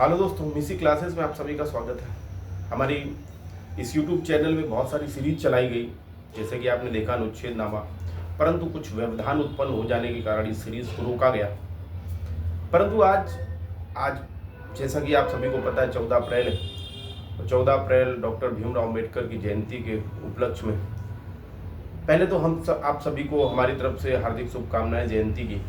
Hello दोस्तों, मिसी classes में आप सभी का स्वागत है। हमारी इस YouTube चैनल में बहुत सारी सीरीज चलाई गई, जैसे कि आपने देखा अनुच्छेदनामा, परंतु कुछ व्यवधान उत्पन्न हो जाने के कारण इस सीरीज को रोका गया। परंतु आज आज जैसा कि आप सभी को पता है 14 अप्रैल है। 14 अप्रैल डॉक्टर भीमराव अम्बेडकर की जयंती के उपलक्ष्य में पहले तो आप सभी को हमारी तरफ से हार्दिक शुभकामनाएं जयंती की।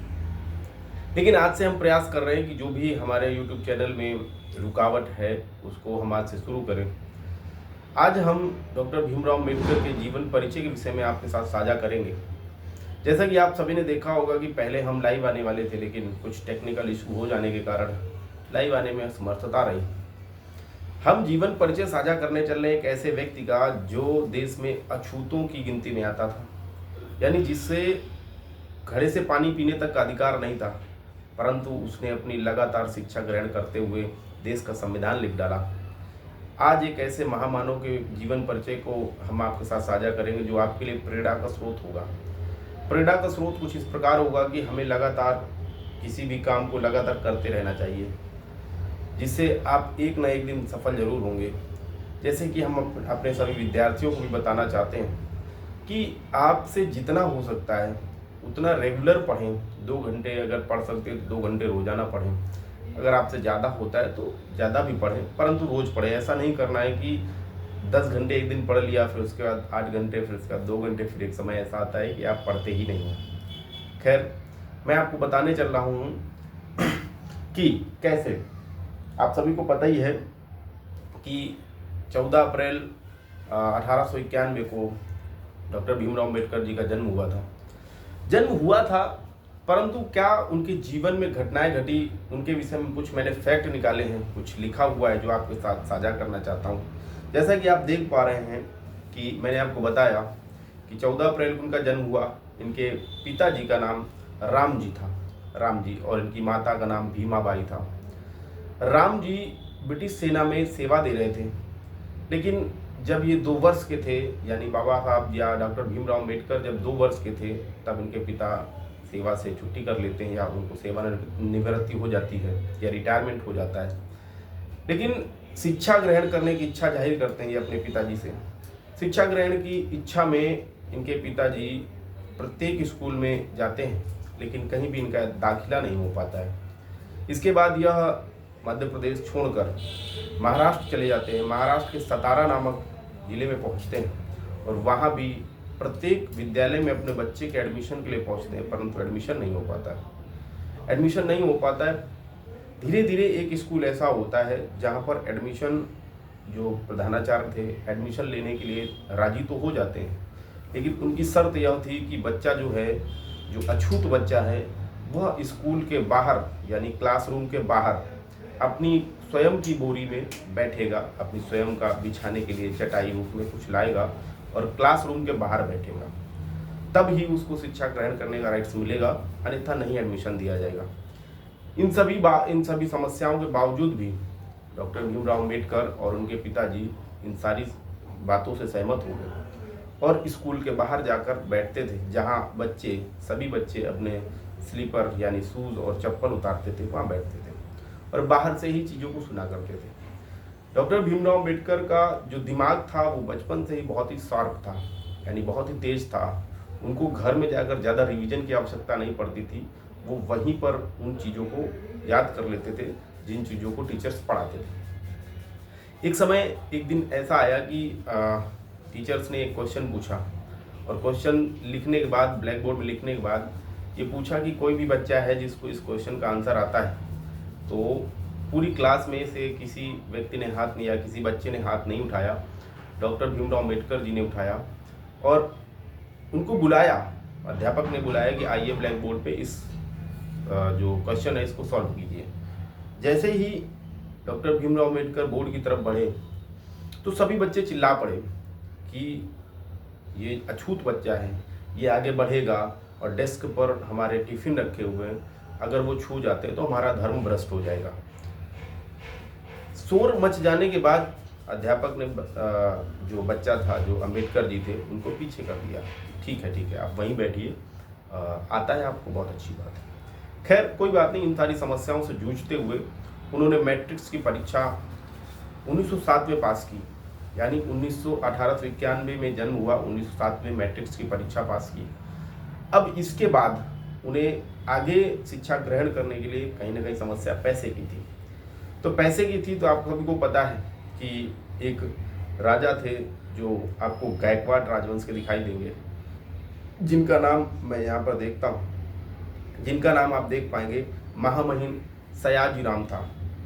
लेकिन आज से हम प्रयास कर रहे हैं कि जो भी हमारे YouTube चैनल में रुकावट है उसको हम आज से शुरू करें। आज हम डॉक्टर भीमराव अम्बेडकर के जीवन परिचय के विषय में आपके साथ साझा करेंगे। जैसा कि आप सभी ने देखा होगा कि पहले हम लाइव आने वाले थे, लेकिन कुछ टेक्निकल इशू हो जाने के कारण लाइव आने में असमर्थता रही। हम जीवन परिचय साझा करने चल रहे हैं एक ऐसे व्यक्ति का जो देश में अछूतों की गिनती में आता था, यानी जिससे घड़े से पानी पीने तक का अधिकार नहीं था, परंतु उसने अपनी लगातार शिक्षा ग्रहण करते हुए देश का संविधान लिख डाला। आज एक ऐसे महामानव के जीवन परिचय को हम आपके साथ साझा करेंगे जो आपके लिए प्रेरणा का स्रोत होगा। प्रेरणा का स्रोत कुछ इस प्रकार होगा कि हमें लगातार किसी भी काम को लगातार करते रहना चाहिए, जिससे आप एक न एक दिन सफल जरूर होंगे। जैसे कि हम अपने सभी विद्यार्थियों को भी बताना चाहते हैं कि आपसे जितना हो सकता है उतना रेगुलर पढ़ें। 2 घंटे अगर पढ़ सकते हैं तो 2 घंटे रोजाना पढ़ें। अगर आपसे ज़्यादा होता है तो ज़्यादा भी पढ़ें, परंतु रोज़ पढ़ें। ऐसा नहीं करना है कि 10 घंटे एक दिन पढ़ लिया, फिर उसके बाद 8 घंटे, फिर उसके बाद 2 घंटे, फिर एक समय ऐसा आता है कि आप पढ़ते ही नहीं हैं। खैर, मैं आपको बताने चल रहा हूँ कि कैसे। आप सभी को पता ही है कि 14 अप्रैल 1891 को डॉक्टर भीमराव अम्बेडकर जी का जन्म हुआ था। परंतु क्या उनके जीवन में घटनाएं घटी, उनके विषय में कुछ मैंने फैक्ट निकाले हैं, कुछ लिखा हुआ है जो आपके साथ साझा करना चाहता हूं। जैसा कि आप देख पा रहे हैं कि मैंने आपको बताया कि 14 अप्रैल को उनका जन्म हुआ। इनके पिताजी का नाम राम जी था, राम जी, और इनकी माता का नाम भीमाबाई था। राम जी ब्रिटिश सेना में सेवा दे रहे थे, लेकिन जब ये 2 वर्ष के थे, यानी बाबा साहब या डॉक्टर भीमराव अम्बेडकर जब 2 वर्ष के थे, तब इनके पिता सेवा से छुट्टी कर लेते हैं, या उनको सेवानिवृत्ति हो जाती है या रिटायरमेंट हो जाता है। लेकिन शिक्षा ग्रहण करने की इच्छा जाहिर करते हैं ये अपने पिताजी से। शिक्षा ग्रहण की इच्छा में इनके पिताजी प्रत्येक स्कूल में जाते हैं, लेकिन कहीं भी इनका दाखिला नहीं हो पाता है। इसके बाद यह मध्य प्रदेश छोड़कर महाराष्ट्र चले जाते हैं। महाराष्ट्र के सतारा नामक जिले में पहुंचते हैं और वहां भी प्रत्येक विद्यालय में अपने बच्चे के एडमिशन के लिए पहुंचते हैं, परंतु एडमिशन नहीं हो पाता है। धीरे धीरे एक स्कूल ऐसा होता है जहां पर एडमिशन, जो प्रधानाचार्य थे, एडमिशन लेने के लिए राजी तो हो जाते हैं, लेकिन उनकी शर्त यह थी कि बच्चा जो है, जो अछूत बच्चा है, वह स्कूल के बाहर यानी क्लासरूम के बाहर अपनी स्वयं की बोरी में बैठेगा, अपनी स्वयं का बिछाने के लिए चटाई रूप में कुछ लाएगा और क्लासरूम के बाहर बैठेगा। तब ही उसको शिक्षा ग्रहण करने का राइट्स मिलेगा, अन्यथा नहीं एडमिशन दिया जाएगा। इन सभी समस्याओं के बावजूद भी डॉक्टर भीमराव अम्बेडकर और उनके पिताजी इन सारी बातों से सहमत हो गए और स्कूल के बाहर जाकर बैठते थे, जहाँ सभी बच्चे अपने स्लीपर यानी शूज़ और चप्पल उतारते थे, वहाँ बैठते थे और बाहर से ही चीज़ों को सुना करते थे। डॉक्टर भीमराव अम्बेडकर का जो दिमाग था वो बचपन से ही बहुत ही शार्प था, यानी बहुत ही तेज था। उनको घर में जाकर ज़्यादा रिवीजन की आवश्यकता नहीं पड़ती थी, वो वहीं पर उन चीज़ों को याद कर लेते थे जिन चीज़ों को टीचर्स पढ़ाते थे। एक दिन ऐसा आया कि टीचर्स ने एक क्वेश्चन पूछा और क्वेश्चन लिखने के बाद, ब्लैक बोर्ड में लिखने के बाद ये पूछा कि कोई भी बच्चा है जिसको इस क्वेश्चन का आंसर आता है। तो पूरी क्लास में से किसी व्यक्ति ने हाथ नहीं, या किसी बच्चे ने हाथ नहीं उठाया। डॉक्टर भीमराव अम्बेडकर जी ने उठाया और उनको बुलाया, अध्यापक ने बुलाया कि आइए ब्लैक बोर्ड पे इस जो क्वेश्चन है इसको सॉल्व कीजिए। जैसे ही डॉक्टर भीमराव अम्बेडकर बोर्ड की तरफ बढ़े तो सभी बच्चे चिल्ला पड़े कि ये अछूत बच्चा है, ये आगे बढ़ेगा और डेस्क पर हमारे टिफिन रखे हुए हैं, अगर वो छू जाते हैं तो हमारा धर्म भ्रष्ट हो जाएगा। शोर मच जाने के बाद अध्यापक ने जो बच्चा था, जो अम्बेडकर जी थे, उनको पीछे कर दिया। ठीक है, आप वहीं बैठिए, आता है आपको, बहुत अच्छी बात है। खैर कोई बात नहीं, इन सारी समस्याओं से जूझते हुए उन्होंने मैट्रिक्स की परीक्षा 1907 में पास की, यानी 1891 में जन्म हुआ, 1907 में मैट्रिक्स की परीक्षा पास की। अब इसके बाद उन्हें आगे शिक्षा ग्रहण करने के लिए कहीं ना कहीं समस्या पैसे की थी। तो पैसे की थी तो आप सभी को पता है कि एक राजा थे जो आपको गायकवाड़ राजवंश के दिखाई देंगे, जिनका नाम मैं यहाँ पर देखता हूँ, जिनका नाम आप देख पाएंगे महामहिम सयाजीराव था।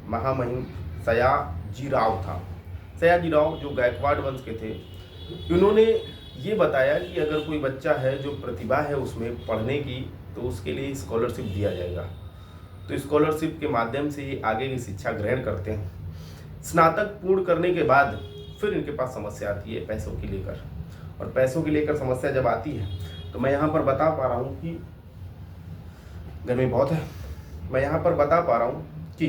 महामहिम सयाजीराव था। सयाजीराव जो गायकवाड़ वंश के थे, इन्होंने ये बताया कि अगर कोई बच्चा है जो प्रतिभा है उसमें पढ़ने की, तो उसके लिए स्कॉलरशिप दिया जाएगा। तो स्कॉलरशिप के माध्यम से ये आगे की शिक्षा ग्रहण करते हैं। स्नातक पूर्ण करने के बाद फिर इनके पास समस्या आती है पैसों की लेकर, और पैसों की लेकर समस्या जब आती है तो मैं यहाँ पर बता पा रहा हूँ कि गर्मी बहुत है, मैं यहाँ पर बता पा रहा हूँ कि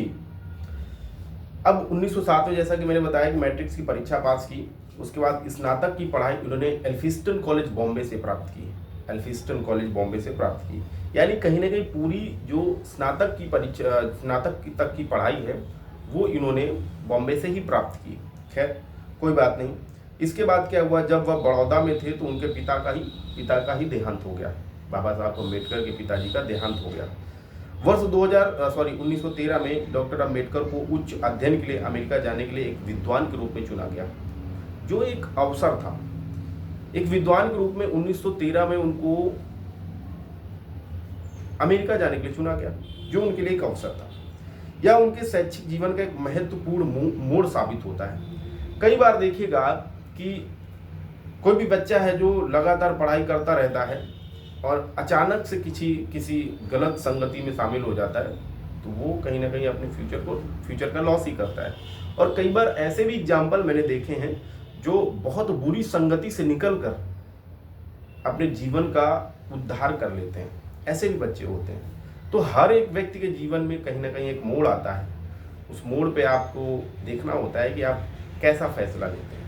अब 1907 में जैसा कि मैंने बताया कि मैट्रिक्स की परीक्षा पास की, उसके बाद स्नातक की पढ़ाई इन्होंने एल्फिंस्टन कॉलेज बॉम्बे से प्राप्त की। एल्फिंस्टन कॉलेज बॉम्बे से प्राप्त की, यानी कहीं ना कहीं पूरी जो स्नातक की परीक्षा, स्नातक तक की पढ़ाई है वो इन्होंने बॉम्बे से ही प्राप्त की। खैर कोई बात नहीं। इसके बाद क्या हुआ, जब वह बड़ौदा में थे तो उनके पिता का ही देहांत हो गया। बाबा साहब अम्बेडकर के पिताजी का देहांत हो गया। वर्ष 1913 में डॉक्टर अम्बेडकर को उच्च अध्ययन के लिए अमेरिका जाने के लिए एक विद्वान के रूप में चुना गया, जो एक अवसर था। एक विद्वान के रूप में 1913 में उनको अमेरिका जाने के लिए चुना गया, जो उनके लिए एक अवसर था। यह उनके शैक्षिक जीवन का एक महत्वपूर्ण मोड़ साबित होता है। कई बार देखिएगा कि कोई भी बच्चा है जो लगातार पढ़ाई करता रहता है और अचानक से किसी गलत संगति में शामिल हो जाता है, तो वो कहीं ना कहीं अपने फ्यूचर का लॉस ही करता है। और कई बार ऐसे भी एग्जाम्पल मैंने देखे हैं जो बहुत बुरी संगति से निकलकर अपने जीवन का उद्धार कर लेते हैं। ऐसे भी बच्चे होते हैं। तो हर एक व्यक्ति के जीवन में कहीं ना कहीं एक मोड़ आता है। उस मोड़ पे आपको देखना होता है कि आप कैसा फैसला लेते हैं।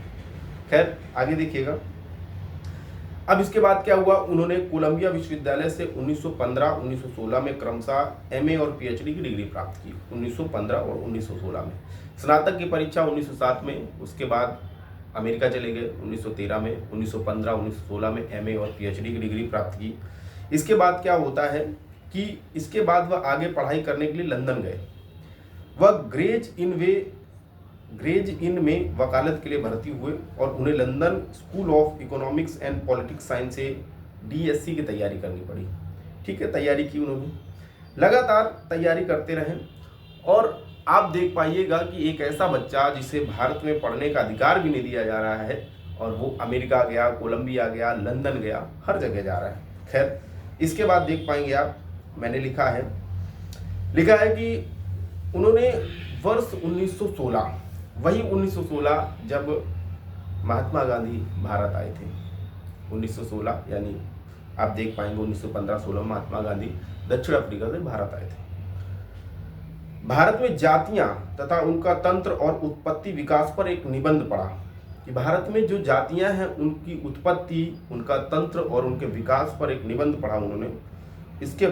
खैर आगे देखिएगा। अब इसके बाद क्या हुआ, उन्होंने कोलंबिया विश्वविद्यालय से 1915-1916 में क्रमशः एमए और पीएचडी की डिग्री प्राप्त की। 1915 और 1916 में स्नातक की परीक्षा 1907 में, उसके बाद अमेरिका चले गए 1913 में, 1915-1916 में एमए और पीएचडी की डिग्री प्राप्त की। इसके बाद क्या होता है कि इसके बाद वह आगे पढ़ाई करने के लिए लंदन गए। वह ग्रेज इन में वकालत के लिए भर्ती हुए और उन्हें London school of economics and politics science से डीएससी की तैयारी करनी पड़ी। ठीक है, तैयारी की उन्होंने, लगातार तैयारी करते रहे। और आप देख पाइएगा कि एक ऐसा बच्चा जिसे भारत में पढ़ने का अधिकार भी नहीं दिया जा रहा है, और वो अमेरिका गया, कोलंबिया गया, लंदन गया, हर जगह जा रहा है। खैर इसके बाद देख पाएंगे आप, मैंने लिखा है कि उन्होंने वर्ष 1916, वही 1916 जब महात्मा गांधी भारत आए थे, 1916 यानी आप देख पाएंगे 1915-16 महात्मा गांधी दक्षिण अफ्रीका से भारत आए थे। भारत में जातियां तथा उनका तंत्र और उत्पत्ति विकास पर एक निबंध पढ़ा कि भारत में जो जातियां हैं उनकी उत्पत्ति, उनका तंत्र और उनके विकास पर एक निबंध पढ़ा उन्होंने। इसके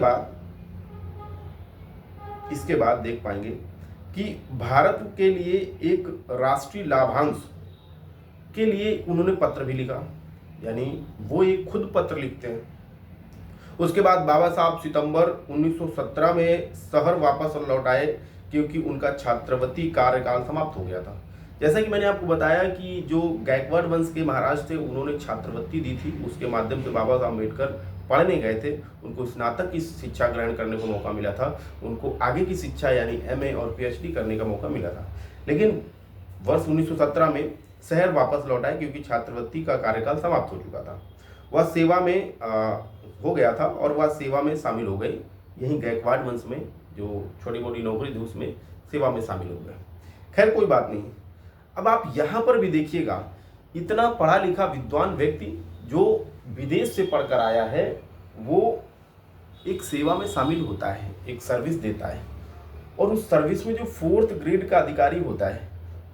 बाद देख पाएंगे कि भारत के लिए एक राष्ट्रीय लाभांश के लिए उन्होंने पत्र भी लिखा, यानी वो एक खुद पत्र लिखते हैं। उसके बाद बाबा साहब सितंबर 1917 में शहर वापस लौट आए, क्योंकि उनका छात्रवृत्ति कार्यकाल समाप्त हो गया था। जैसा कि मैंने आपको बताया कि जो गायकवाड़ वंश के महाराज थे उन्होंने छात्रवृत्ति दी थी, उसके माध्यम से बाबा साहब अम्बेडकर पढ़ने गए थे, उनको स्नातक की शिक्षा ग्रहण करने का मौका मिला था, उनको आगे की शिक्षा यानी एमए और पीएचडी करने का मौका मिला था। लेकिन वर्ष 1917 में शहर वापस लौट आए, क्योंकि छात्रवृत्ति का कार्यकाल समाप्त हो चुका था। वह सेवा में हो गया था और वह सेवा में शामिल हो गई। यहीं गायकवाड़ वंश में जो छोटी मोटी नौकरी थी उसमें सेवा में शामिल हो गए। खैर कोई बात नहीं। अब आप यहाँ पर भी देखिएगा, इतना पढ़ा लिखा विद्वान व्यक्ति जो विदेश से पढ़कर आया है, वो एक सेवा में शामिल होता है, एक सर्विस देता है, और उस सर्विस में जो 4th ग्रेड का अधिकारी होता है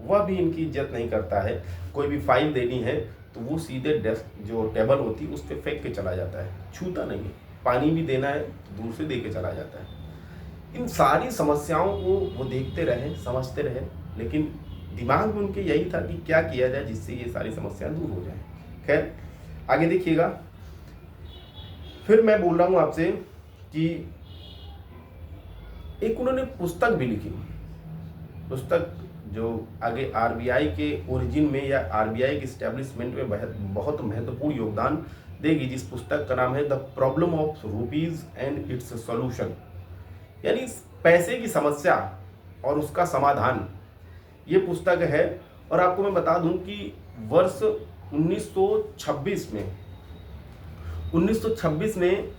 वह भी इनकी इज्जत नहीं करता है। कोई भी फाइल देनी है तो वो सीधे डेस्क जो टेबल होती है उस पर फेंक के चला जाता है, छूता नहीं है। पानी भी देना है तो दूर से दे के चला जाता है। इन सारी समस्याओं को वो देखते रहे, समझते रहे, लेकिन दिमाग में उनके यही था कि क्या किया जाए जिससे ये सारी समस्याएं दूर हो जाएं। खैर आगे देखिएगा, फिर मैं बोल रहा हूँ आपसे कि एक उन्होंने पुस्तक भी लिखी, पुस्तक जो आगे आरबीआई के ओरिजिन में या आरबीआई के इस्टेब्लिशमेंट में बहुत महत्वपूर्ण योगदान देगी, जिस पुस्तक का नाम है the problem of rupees and it's solution, यानी पैसे की समस्या और उसका समाधान, ये पुस्तक है। और आपको मैं बता दूं कि वर्ष 1926 में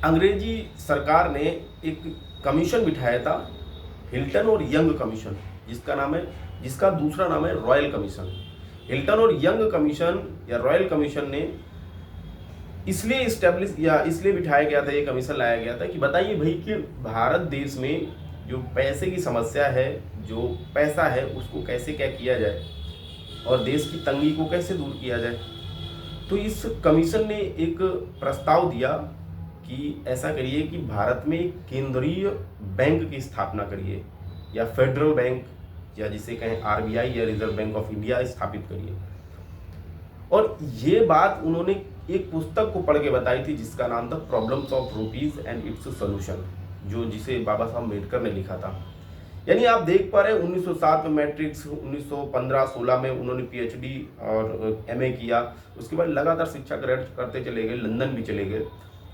अंग्रेजी सरकार ने एक कमीशन बिठाया था, हिल्टन और यंग कमीशन, जिसका दूसरा नाम है रॉयल कमीशन। हिल्टन और यंग कमीशन या रॉयल कमीशन ने इसलिए बिठाया गया था, ये कमीशन लाया गया था कि बताइए भाई कि भारत देश में जो पैसे की समस्या है, जो पैसा है, उसको कैसे क्या किया जाए और देश की तंगी को कैसे दूर किया जाए। तो इस कमीशन ने एक प्रस्ताव दिया कि ऐसा करिए कि भारत में एक केंद्रीय बैंक की स्थापना करिए, या फेडरल बैंक, या जिसे कहें आरबीआई या रिजर्व बैंक ऑफ इंडिया स्थापित करिए। और ये बात उन्होंने एक पुस्तक को पढ़ के बताई थी जिसका नाम था problems of rupees and it's solution, जिसे बाबा साहब अम्बेडकर ने लिखा था। यानी आप देख पा रहे हैं 1907 में मैट्रिक्स, 1915-16 में उन्होंने पीएचडी और एमए किया, उसके बाद लगातार शिक्षा ग्रहण करते चले गए, लंदन भी चले गए।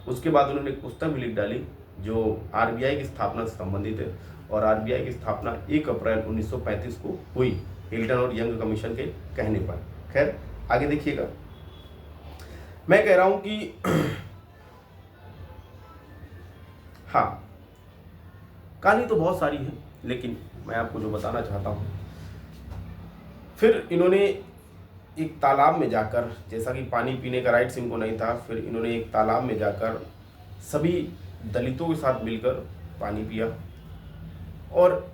उसके बाद उन्होंने एक पुस्तक भी लिख डाली जो आरबीआई की स्थापना से संबंधित है, और आरबीआई की स्थापना 1 अप्रैल 1935 को हुई हिल्टन और यंग कमीशन के कहने पर। खैर आगे देखिएगा, मैं कह रहा हूं कि हाँ, कहानी तो बहुत सारी है, लेकिन मैं आपको जो बताना चाहता हूँ, फिर इन्होंने एक तालाब में जाकर, जैसा कि पानी पीने का राइट्स इनको नहीं था, फिर इन्होंने एक तालाब में जाकर सभी दलितों के साथ मिलकर पानी पिया, और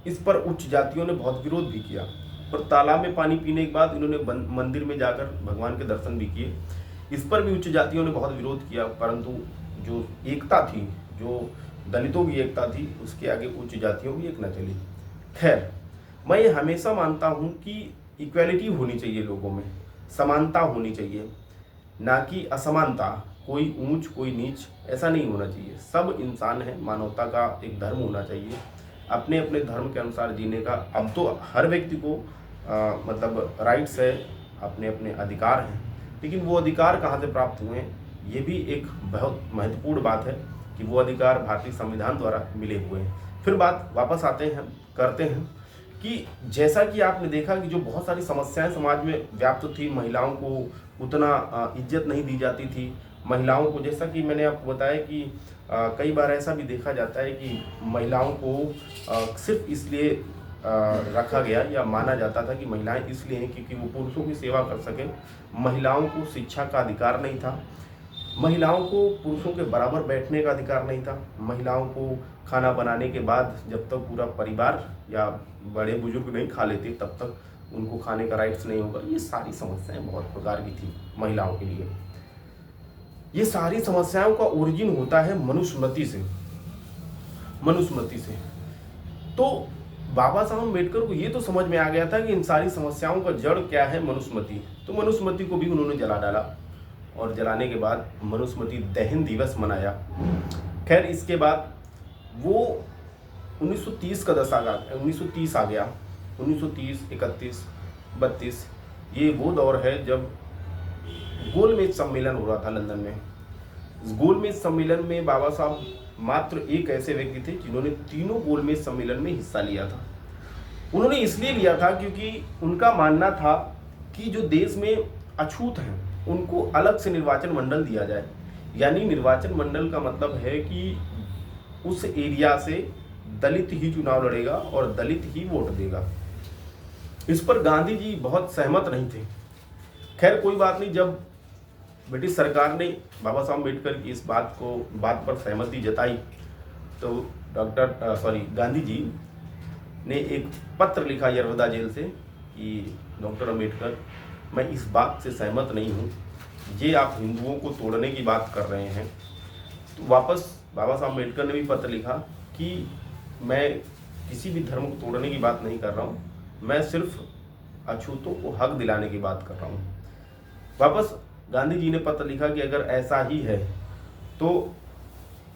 इस पर उच्च जातियों ने बहुत विरोध भी किया। और तालाब में पानी पीने के बाद इन्होंने मंदिर में जाकर भगवान के दर्शन भी किए। इस पर भी उच्च जातियों ने बहुत विरोध किया, परंतु जो एकता थी, जो दलितों की एकता थी, उसके आगे उच्च जातियों की एक न चली। खैर मैं ये हमेशा मानता हूँ कि इक्वालिटी होनी चाहिए, लोगों में समानता होनी चाहिए, ना कि असमानता, कोई ऊंच कोई नीच, ऐसा नहीं होना चाहिए। सब इंसान है, मानवता का एक धर्म होना चाहिए, अपने अपने धर्म के अनुसार जीने का। अब तो हर व्यक्ति को मतलब राइट्स है, अपने अपने अधिकार हैं, लेकिन वो अधिकार कहाँ से प्राप्त हुए हैं, ये भी एक बहुत महत्वपूर्ण बात है कि वो अधिकार भारतीय संविधान द्वारा मिले हुए हैं। फिर बात वापस करते हैं कि जैसा कि आपने देखा कि जो बहुत सारी समस्याएं समाज में व्याप्त थी, महिलाओं को उतना इज्जत नहीं दी जाती थी। महिलाओं को, जैसा कि मैंने आपको बताया कि कई बार ऐसा भी देखा जाता है कि महिलाओं को सिर्फ इसलिए रखा गया या माना जाता था कि महिलाएं इसलिए हैं क्योंकि वो पुरुषों की सेवा कर सकें। महिलाओं को शिक्षा का अधिकार नहीं था, महिलाओं को पुरुषों के बराबर बैठने का अधिकार नहीं था, महिलाओं को खाना बनाने के बाद जब तक पूरा परिवार या बड़े बुजुर्ग नहीं खा लेते तब तक उनको खाने का राइट्स नहीं होगा। ये सारी समस्याएं बहुत प्रकार की थी महिलाओं के लिए। ये सारी समस्याओं का ओरिजिन होता है मनुस्मृति से। तो बाबा साहब अम्बेडकर को ये तो समझ में आ गया था कि इन सारी समस्याओं का जड़ क्या है, मनुस्मृति। तो मनुस्मृति को भी उन्होंने जला डाला, और जलाने के बाद मनुस्मृति दहन दिवस मनाया। खैर इसके बाद वो 1930 का दशक 1930 आ गया। 1930, 31, 32 ये वो दौर है जब गोलमेज सम्मेलन हो रहा था लंदन में। इस गोलमेज सम्मेलन में बाबा साहब मात्र एक ऐसे व्यक्ति थे जिन्होंने तीनों गोलमेज सम्मेलन में हिस्सा लिया था। उन्होंने इसलिए लिया था क्योंकि उनका मानना था कि जो देश में अछूत हैं उनको अलग से निर्वाचन मंडल दिया जाए। यानी निर्वाचन मंडल का मतलब है कि उस एरिया से दलित ही चुनाव लड़ेगा और दलित ही वोट देगा। इस पर गांधी जी बहुत सहमत नहीं थे। खैर कोई बात नहीं, जब ब्रिटिश सरकार ने बाबा साहब अम्बेडकर की इस बात पर सहमति जताई तो गांधी जी ने एक पत्र लिखा यरवदा जेल से कि डॉक्टर अम्बेडकर, मैं इस बात से सहमत नहीं हूँ, ये आप हिंदुओं को तोड़ने की बात कर रहे हैं, तो वापस बाबा साहब अम्बेडकर ने भी पत्र लिखा कि मैं किसी भी धर्म को तोड़ने की बात नहीं कर रहा हूँ, मैं सिर्फ अछूतों को हक दिलाने की बात कर रहा हूँ। वापस गांधी जी ने पत्र लिखा कि अगर ऐसा ही है तो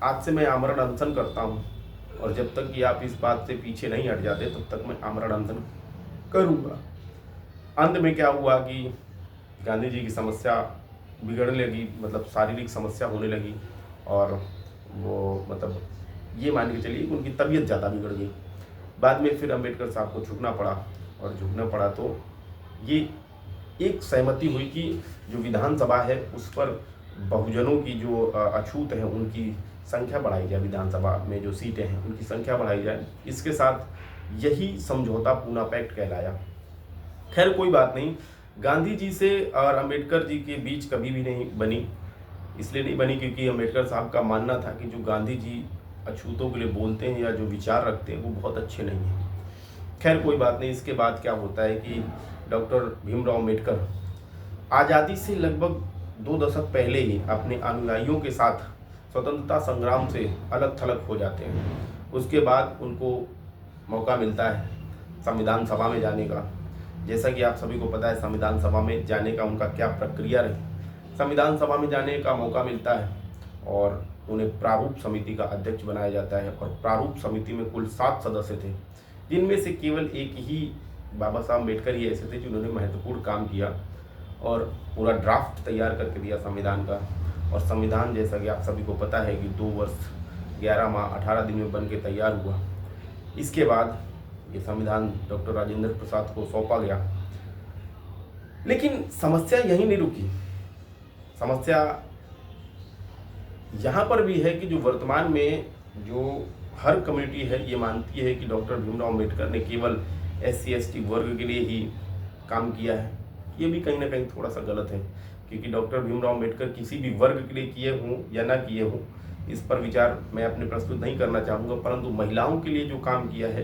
आज से मैं आमरण अनशन करता हूँ, और जब तक कि आप इस बात से पीछे नहीं हट जाते तब तक मैं आमरण अनशन करूँगा। अंत में क्या हुआ कि गांधी जी की समस्या बिगड़ने लगी, मतलब शारीरिक समस्या होने लगी, और वो मतलब ये मान के चलिए कि उनकी तबीयत ज़्यादा बिगड़ गई। बाद में फिर अम्बेडकर साहब को झुकना पड़ा, और झुकना पड़ा तो ये एक सहमति हुई कि जो विधानसभा है उस पर बहुजनों की जो अछूत है उनकी संख्या बढ़ाई जाए, विधानसभा में जो सीटें हैं उनकी संख्या बढ़ाई जाए। इसके साथ यही समझौता पूना पैक्ट कहलाया। खैर कोई बात नहीं, गांधी जी से और अम्बेडकर जी के बीच कभी भी नहीं बनी। इसलिए नहीं बनी क्योंकि अम्बेडकर साहब का मानना था कि जो गांधी जी अछूतों के लिए बोलते हैं या जो विचार रखते हैं वो बहुत अच्छे नहीं हैं। खैर कोई बात नहीं। इसके बाद क्या होता है कि डॉक्टर भीमराव अम्बेडकर आज़ादी से लगभग 2 दशक पहले ही अपने अनुयायियों के साथ स्वतंत्रता संग्राम से अलग थलग हो जाते हैं। उसके बाद उनको मौका मिलता है संविधान सभा में जाने का। जैसा कि आप सभी को पता है संविधान सभा में जाने का उनका क्या प्रक्रिया रही। संविधान सभा में जाने का मौका मिलता है और उन्हें प्रारूप समिति का अध्यक्ष बनाया जाता है, और प्रारूप समिति में कुल 7 सदस्य थे, जिनमें से केवल एक ही बाबा साहब अम्बेडकर ही ऐसे थे जिन्होंने महत्वपूर्ण काम किया और पूरा ड्राफ्ट तैयार करके दिया संविधान का। और संविधान जैसा कि आप सभी को पता है कि 2 वर्ष 11 माह 18 दिन में बन के तैयार हुआ। इसके बाद ये संविधान डॉक्टर राजेंद्र प्रसाद को सौंपा गया। लेकिन समस्या यहीं नहीं रुकी। समस्या यहाँ पर भी है कि जो वर्तमान में जो हर कम्युनिटी है ये मानती है कि डॉक्टर भीमराव अम्बेडकर ने केवल SC/ST वर्ग के लिए ही काम किया है। ये भी कहीं ना कहीं थोड़ा सा गलत है, क्योंकि डॉक्टर भीमराव अम्बेडकर किसी भी वर्ग के लिए किए हों या ना किए हों, इस पर विचार मैं अपने प्रस्तुत नहीं करना चाहूँगा। परंतु महिलाओं के लिए जो काम किया है,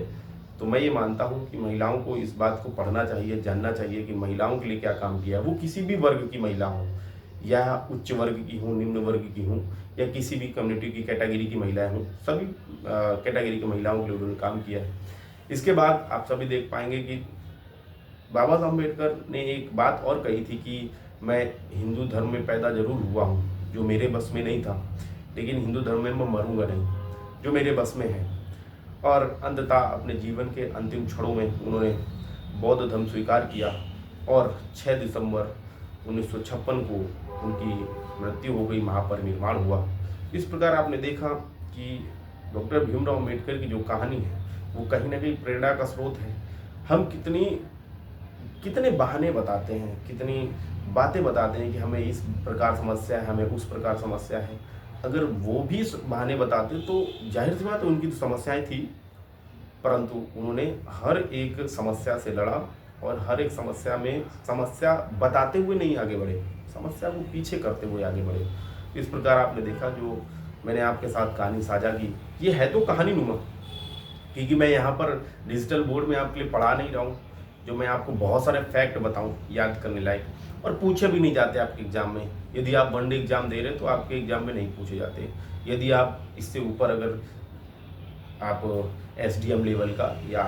तो मैं ये मानता हूँ कि महिलाओं को इस बात को पढ़ना चाहिए, जानना चाहिए कि महिलाओं के लिए क्या काम किया है। वो किसी भी वर्ग की महिला हो, या उच्च वर्ग की हों, निम्न वर्ग की हों, या किसी भी कम्युनिटी की कैटेगरी की महिलाएं हों, सभी कैटेगरी की महिलाओं के लिए उन्होंने काम किया है। इसके बाद आप सभी देख पाएंगे कि बाबा साहब अम्बेडकर ने एक बात और कही थी कि मैं हिंदू धर्म में पैदा जरूर हुआ हूँ, जो मेरे बस में नहीं था, लेकिन हिंदू धर्म में मैं मरूंगा नहीं, जो मेरे बस में है। और अंततः अपने जीवन के अंतिम क्षणों में उन्होंने बौद्ध धर्म स्वीकार किया, और 6 दिसंबर 1956 को उनकी मृत्यु हो गई, महापरिनिर्वाण हुआ। इस प्रकार आपने देखा कि डॉक्टर भीमराव अम्बेडकर की जो कहानी है वो कहीं ना कहीं प्रेरणा का स्रोत है। हम कितने बहाने बताते हैं, कितनी बातें बताते हैं कि हमें इस प्रकार समस्या है, हमें उस प्रकार समस्या है। अगर वो भी बहाने बताते तो जाहिर सी बात है उनकी तो समस्याएं थी, परंतु उन्होंने हर एक समस्या से लड़ा, और हर एक समस्या में समस्या बताते हुए नहीं आगे बढ़े, समस्या को पीछे करते हुए आगे बढ़े। इस प्रकार आपने देखा जो मैंने आपके साथ कहानी साझा की, ये है तो कहानी नुमा, क्योंकि मैं यहाँ पर डिजिटल बोर्ड में आपके लिए पढ़ा नहीं रहा हूँ, जो मैं आपको बहुत सारे फैक्ट बताऊँ याद करने लायक, और पूछे भी नहीं जाते आपके एग्ज़ाम में। यदि आप वनडे एग्ज़ाम दे रहे तो आपके एग्ज़ाम में नहीं पूछे जाते। यदि आप इससे ऊपर अगर आप SDM लेवल का या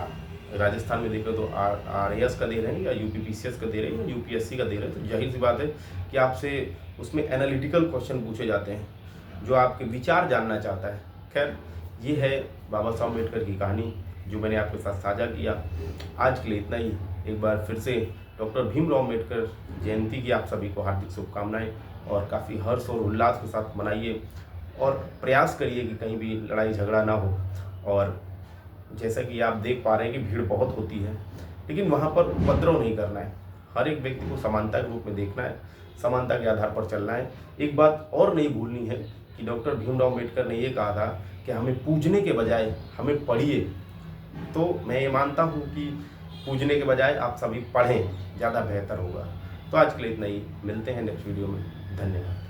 राजस्थान में देखें तो RAS का दे रहे हैं, या UPPCS का दे रहे हैं, या UPSC का दे रहे हैं, तो जाहिर सी बात है कि आपसे उसमें एनालिटिकल क्वेश्चन पूछे जाते हैं, जो आपके विचार जानना चाहता है। खैर ये है बाबा साहब अम्बेडकर की कहानी जो मैंने आपके साथ साझा किया। आज के लिए इतना ही। एक बार फिर से डॉक्टर भीमराव अम्बेडकर जयंती की आप सभी को हार्दिक शुभकामनाएं, और काफ़ी हर्ष और उल्लास के साथ मनाइए, और प्रयास करिए कि कहीं भी लड़ाई झगड़ा ना हो। और जैसा कि आप देख पा रहे हैं कि भीड़ बहुत होती है, लेकिन वहाँ पर उपद्रव नहीं करना है। हर एक व्यक्ति को समानता के रूप में देखना है, समानता के आधार पर चलना है। एक बात और नहीं भूलनी है कि डॉक्टर भीमराव अम्बेडकर ने ये कहा था कि हमें पूजने के बजाय हमें पढ़िए। तो मैं ये मानता हूँ कि पूजने के बजाय आप सभी पढ़ें, ज़्यादा बेहतर होगा। तो आज के लिए इतना ही, मिलते हैं नेक्स्ट वीडियो में। धन्यवाद।